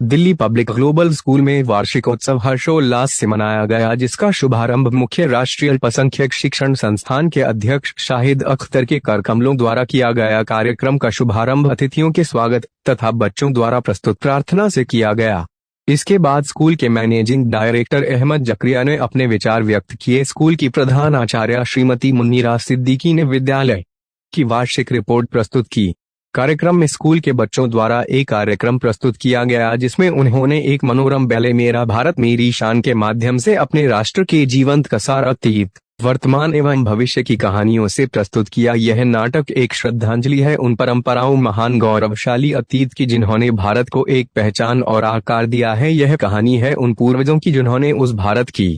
Delhi public global school में वार्षिकोत्सव हर्षोल्लास से मनाया गया, जिसका शुभारंभ मुख्य राष्ट्रीय अल्पसंख्यक शिक्षण संस्थान के अध्यक्ष शाहिद अख्तर के करकमलों द्वारा किया गया। कार्यक्रम का शुभारंभ अतिथियों के स्वागत तथा बच्चों द्वारा प्रस्तुत प्रार्थना से किया गया। इसके बाद स्कूल के मैनेजिंग डायरेक्टर अहमद जकरिया ने अपने विचार व्यक्त किए। स्कूल की प्रधान आचार्य श्रीमती मुन्नीरा सिद्दीकी ने विद्यालय की वार्षिक रिपोर्ट प्रस्तुत की। कार्यक्रम में स्कूल के बच्चों द्वारा एक कार्यक्रम प्रस्तुत किया गया, जिसमें उन्होंने एक मनोरम बैले मेरा भारत मेरी शान के माध्यम से अपने राष्ट्र के जीवंत कसार अतीत, वर्तमान एवं भविष्य की कहानियों से प्रस्तुत किया। यह नाटक एक श्रद्धांजलि है उन परंपराओं, महान गौरवशाली अतीत की जिन्होंने भारत को एक पहचान और आकार दिया है। यह कहानी है उन पूर्वजों की जिन्होंने उस भारत की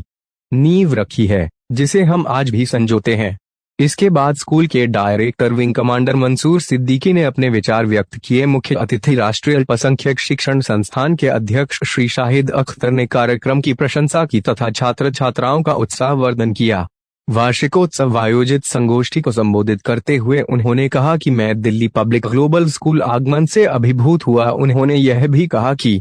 नींव रखी है जिसे हम आज भी संजोते हैं। इसके बाद स्कूल के director wing commander Mansoor Siddiqui ने अपने विचार व्यक्त किए। मुख्य अतिथि राष्ट्रीय अल्पसंख्यक शिक्षण संस्थान के अध्यक्ष श्री शाहिद अख्तर ने कार्यक्रम की प्रशंसा की तथा छात्र छात्राओं का उत्साहवर्धन किया। वार्षिकोत्सव आयोजित संगोष्ठी को संबोधित करते हुए उन्होंने कहा कि मैं दिल्ली पब्लिक ग्लोबल स्कूल आगमन से अभिभूत हुआ। उन्होंने यह भी कहा कि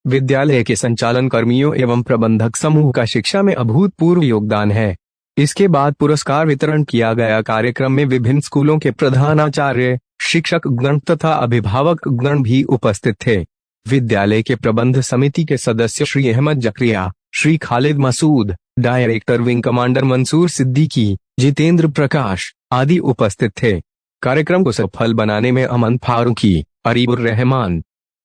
विद्यालय के संचालन कर्मियों एवं प्रबंधक समूह का शिक्षा में अभूतपूर्व योगदान है। इसके बाद पुरस्कार वितरण किया गया। कार्यक्रम में विभिन्न स्कूलों के प्रधानाचार्य, शिक्षक गण तथा अभिभावक गण भी उपस्थित थे। विद्यालय के प्रबंध समिति के सदस्य Shri Ahmed Zakaria, Shri Khalid Masood, director wing commander Mansoor Siddiqui, Jitendra Prakash आदि उपस्थित थे। कार्यक्रम को सफल बनाने में अमन फारूकी, अरीबुर रहमान,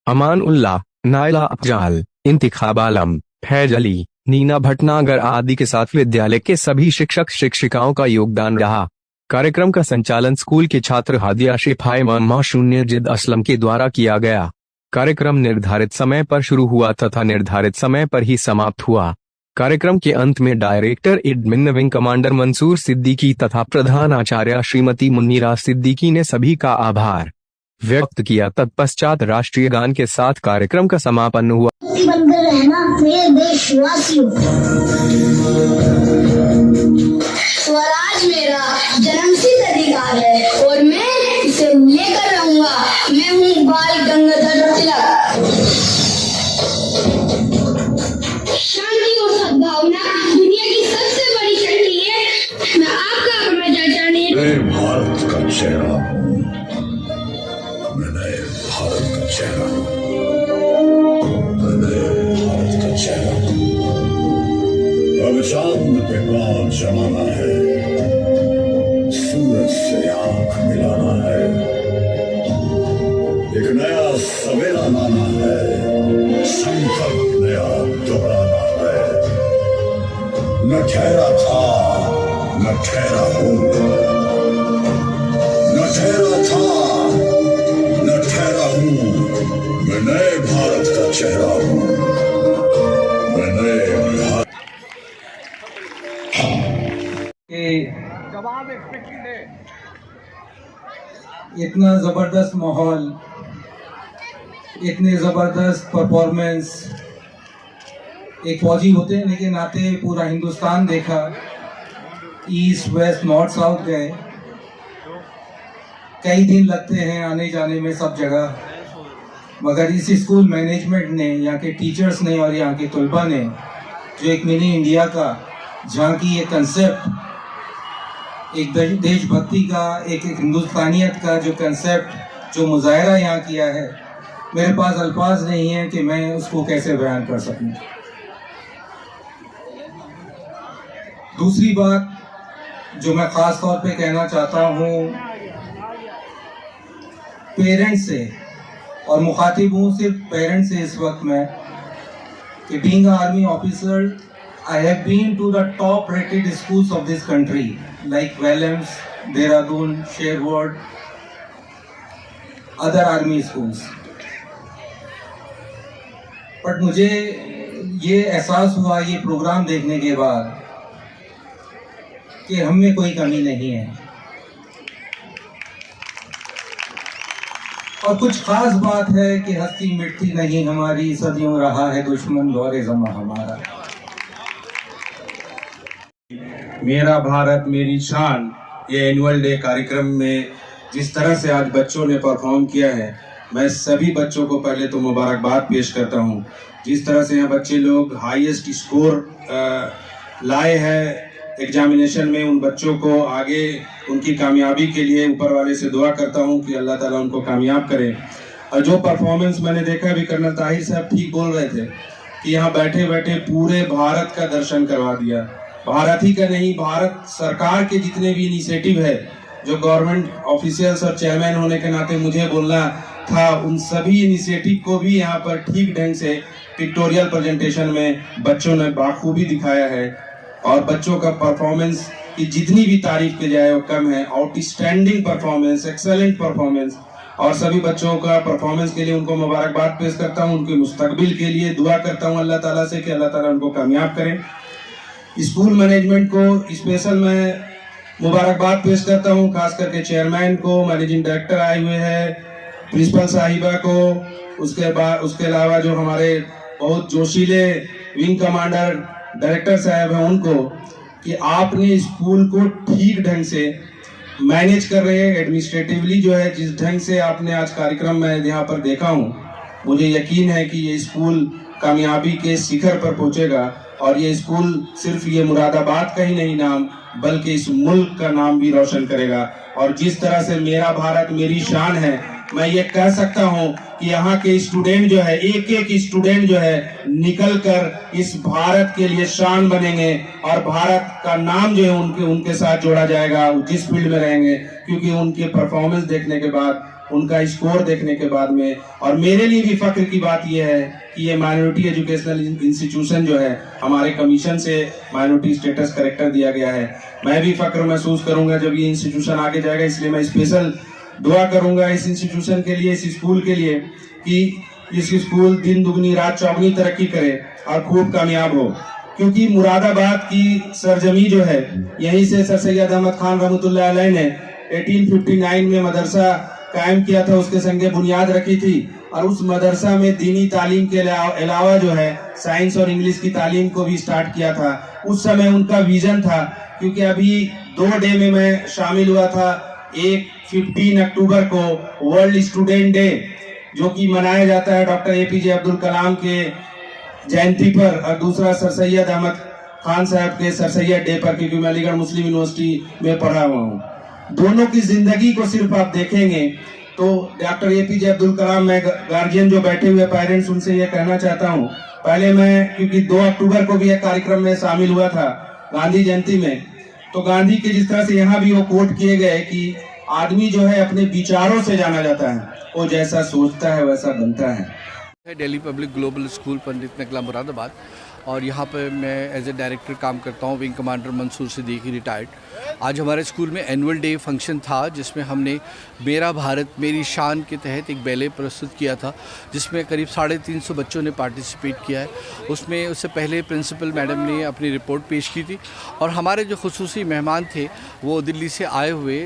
अमान उल्लाह, नायला अफजाल, इंतिखाब आलम, फैज अली, नीना भटनागर आदि के साथ विद्यालय के सभी शिक्षक शिक्षिकाओं का योगदान रहा। कार्यक्रम का संचालन स्कूल के छात्र हादिया शिफाए शून्य जिद असलम के द्वारा किया गया। कार्यक्रम निर्धारित समय पर शुरू हुआ तथा निर्धारित समय पर ही समाप्त हुआ। कार्यक्रम के अंत में director admin wing commander Mansoor Siddiqui तथा प्रधान आचार्य श्रीमती मुन्नीरा सिद्दीकी ने सभी का आभार व्यक्त किया। तत्पश्चात राष्ट्रीय गान के साथ कार्यक्रम का समापन हुआ। मेरे देशवासियों, स्वराज मेरा जन्मसिद्ध अधिकार है और मैं इसे लेकर रहूंगा। मैं हूँ बाल गंगाधर तिलक। शांति और सद्भावना दुनिया की सबसे बड़ी शक्ति है। मैं आपका भारत का चेहरा हूँ, मैं नए भारत का चेहरा हूँ, अब चांद पे पांव जमाना है, सूरज से आंख मिलाना है, एक नया सवेरा लाना है, संकल्प नया दोहराना है। न ठहरा था न ठहरा हूँ, न ठहरा था न ठहरा हूँ, मैं नए भारत का चेहरा हूँ, मैं नए भारत। इतना जबरदस्त माहौल, इतने जबरदस्त परफॉर्मेंस, एक फौजी होते हैं के नाते पूरा हिंदुस्तान देखा, ईस्ट वेस्ट नॉर्थ साउथ गए, कई दिन लगते हैं आने जाने में सब जगह, मगर इस स्कूल मैनेजमेंट ने, यहाँ के टीचर्स ने और यहाँ के तलबा ने जो एक मिनी इंडिया का झांकी, ये कंसेप्ट, एक देशभक्ति का, एक हिंदुस्तानियत का जो कंसेप्ट, जो मुजाहरा यहाँ किया है, मेरे पास अल्फाज नहीं है कि मैं उसको कैसे बयान कर सकूं। दूसरी बात जो मैं ख़ास तौर पे कहना चाहता हूँ पेरेंट्स से, और मुखातिब हूँ सिर्फ पेरेंट्स से इस वक्त में, कि being army officer I have been to the top rated schools of this country like Wellams, Dehradun, Sherwood, other army schools. But मुझे ये एहसास हुआ ये प्रोग्राम देखने के बाद कि हम में कोई कमी नहीं है, और कुछ खास बात है कि हस्ती मिटती नहीं हमारी, सदियों रहा है दुश्मन दौरे ज़मा हमारा। मेरा भारत मेरी शान, ये एनुअल डे कार्यक्रम में जिस तरह से आज बच्चों ने परफॉर्म किया है, मैं सभी बच्चों को पहले तो मुबारकबाद पेश करता हूँ। जिस तरह से यहाँ बच्चे लोग हाईएस्ट स्कोर लाए हैं एग्जामिनेशन में, उन बच्चों को आगे उनकी कामयाबी के लिए ऊपर वाले से दुआ करता हूँ कि अल्लाह ताला उनको कामयाब करे। और जो परफॉर्मेंस मैंने देखा, भी कर्नल ताहिर साहब ठीक बोल रहे थे कि यहाँ बैठे बैठे पूरे भारत का दर्शन करवा दिया। भारत ही का नहीं, भारत सरकार के जितने भी इनिशिएटिव है, जो गवर्नमेंट ऑफिशियल्स और चेयरमैन होने के नाते मुझे बोलना था, उन सभी इनिशिएटिव को भी यहाँ पर ठीक ढंग से पिक्टोरियल प्रेजेंटेशन में बच्चों ने बाखूबी दिखाया है। और बच्चों का परफॉर्मेंस की जितनी भी तारीफ की जाए वो कम है। आउटस्टैंडिंग परफॉर्मेंस, एक्सेलेंट परफॉर्मेंस, और सभी बच्चों का परफॉर्मेंस के लिए उनको मुबारकबाद पेश करता हूँ। उनके मुस्तकबिल के लिए दुआ करता हूँ अल्लाह ताला से कि अल्लाह ताला उनको कामयाब करें। स्कूल मैनेजमेंट को स्पेशल मैं मुबारकबाद पेश करता हूँ, खास करके चेयरमैन को, मैनेजिंग डायरेक्टर आए हुए हैं, प्रिंसिपल साहिबा को, उसके अलावा जो हमारे बहुत जोशीले विंग कमांडर डायरेक्टर साहब हैं उनको, कि आपने स्कूल को ठीक ढंग से मैनेज कर रहे हैं। एडमिनिस्ट्रेटिवली जो है, जिस ढंग से आपने आज कार्यक्रम में यहाँ पर देखा हूँ, मुझे यकीन है कि ये स्कूल कामयाबी के शिखर पर पहुंचेगा। और ये स्कूल सिर्फ ये मुरादाबाद का ही नहीं नाम, बल्कि इस मुल्क का नाम भी रोशन करेगा। और जिस तरह से मेरा भारत मेरी शान है, मैं ये कह सकता हूँ कि यहाँ के स्टूडेंट जो है, एक एक स्टूडेंट जो है निकल कर इस भारत के लिए शान बनेंगे और भारत का नाम जो है उनके साथ जोड़ा जाएगा जिस फील्ड में रहेंगे। क्योंकि उनके परफॉर्मेंस देखने के बाद, उनका स्कोर देखने के बाद में, और मेरे लिए भी फख्र की बात यह है कि ये माइनॉरिटी एजुकेशनल इंस्टीट्यूशन जो है, हमारे कमीशन से माइनॉरिटी स्टेटस करेक्टर दिया गया है। मैं भी फख्र महसूस करूंगा जब ये इंस्टीट्यूशन आगे जाएगा। इसलिए मैं स्पेशल दुआ करूंगा इस इंस्टीट्यूशन के लिए, इस स्कूल के लिए, कि इस स्कूल दिन दुगनी रात चौगुनी तरक्की करे और खूब कामयाब हो। क्योंकि मुरादाबाद की सरजमी जो है, यहीं से सर सैयद अहमद खान रहमतुल्लाह अलैह ने 1859 में मदरसा कायम किया था, उसके संगे बुनियाद रखी थी। और उस मदरसा में दीनी तालीम के अलावा जो है साइंस और इंग्लिश की तालीम को भी स्टार्ट किया था। उस समय उनका विजन था, क्योंकि अभी 2 डे में मैं शामिल हुआ था। एक 15 अक्टूबर को वर्ल्ड स्टूडेंट डे, जो कि मनाया जाता है डॉक्टर APJ अब्दुल कलाम के जयंती पर, और दूसरा सर सैयद अहमद खान साहब के सर सैयद डे पर, क्योंकि मैं अलीगढ़ मुस्लिम यूनिवर्सिटी में पढ़ा हुआ हूँ। दोनों की जिंदगी को सिर्फ आप देखेंगे तो डॉक्टर APJ अब्दुल कलाम, मैं गार्जियन जो बैठे हुए पेरेंट्स, उनसे ये कहना चाहता हूँ, पहले मैं, क्योंकि 2 अक्टूबर को भी एक कार्यक्रम में शामिल हुआ था गांधी जयंती में, तो गांधी के जिस तरह से यहाँ भी वो कोट किए गए कि आदमी जो है अपने विचारों से जाना जाता है, वो जैसा सोचता है वैसा बनता है। दिल्ली पब्लिक ग्लोबल स्कूल पंडित नकला मुरादाबाद, और यहाँ पे मैं एज ए डायरेक्टर काम करता हूँ, wing commander Mansoor Siddiqui retired. आज हमारे स्कूल में एनुअल डे फंक्शन था, जिसमें हमने मेरा भारत मेरी शान के तहत एक बैले प्रस्तुत किया था, जिसमें करीब 350 बच्चों ने पार्टिसिपेट किया है। उसमें उससे पहले प्रिंसिपल मैडम ने अपनी रिपोर्ट पेश की थी, और हमारे जो खुसूसी मेहमान थे वो दिल्ली से आए हुए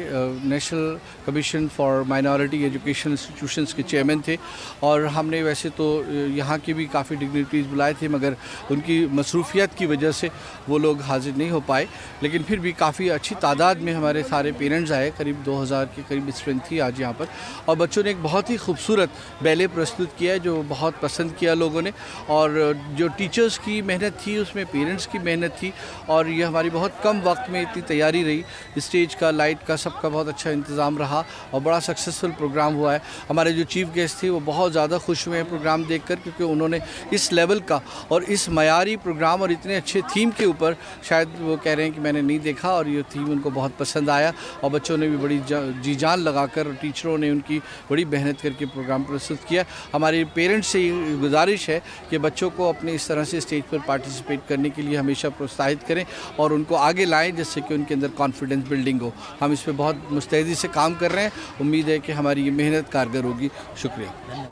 national commission for minority education institutions के चेयरमैन थे। और हमने वैसे तो यहाँ के भी काफ़ी डिग्निटरीज बुलाए थे, मगर उनकी मसरूफियत की वजह से वो लोग हाजिर नहीं हो पाए। लेकिन फिर भी काफ़ी अच्छी तादाद में हमारे सारे पेरेंट्स आए, करीब 2000 के करीब स्ट्रेंथ थी आज यहाँ पर। और बच्चों ने एक बहुत ही खूबसूरत बैले प्रस्तुत किया है, जो बहुत पसंद किया लोगों ने। और जो टीचर्स की मेहनत थी, उसमें पेरेंट्स की मेहनत थी, और ये हमारी बहुत कम वक्त में इतनी तैयारी रही। स्टेज का, लाइट का, सबका बहुत अच्छा इंतज़ाम रहा और बड़ा सक्सेसफुल प्रोग्राम हुआ है। हमारे जो चीफ गेस्ट थे वो बहुत ज़्यादा खुश हुए हैं प्रोग्राम देखकर, क्योंकि उन्होंने इस लेवल का और इस मयारी प्रोग्राम और इतने अच्छे थीम के ऊपर, शायद वो कह रहे हैं कि मैंने नहीं देखा, और ये थीम उनको बहुत पसंद आया। और बच्चों ने भी बड़ी जी जान लगाकर, और टीचरों ने उनकी बड़ी मेहनत करके प्रोग्राम प्रस्तुत किया। हमारे पेरेंट्स से ये गुजारिश है कि बच्चों को अपने इस तरह से स्टेज पर पार्टिसिपेट करने के लिए हमेशा प्रोत्साहित करें और उनको आगे लाएं, जिससे कि उनके अंदर कॉन्फिडेंस बिल्डिंग हो। हम इस पर बहुत मुस्तैदी से काम कर रहे हैं। उम्मीद है कि हमारी ये मेहनत कारगर होगी। शुक्रिया।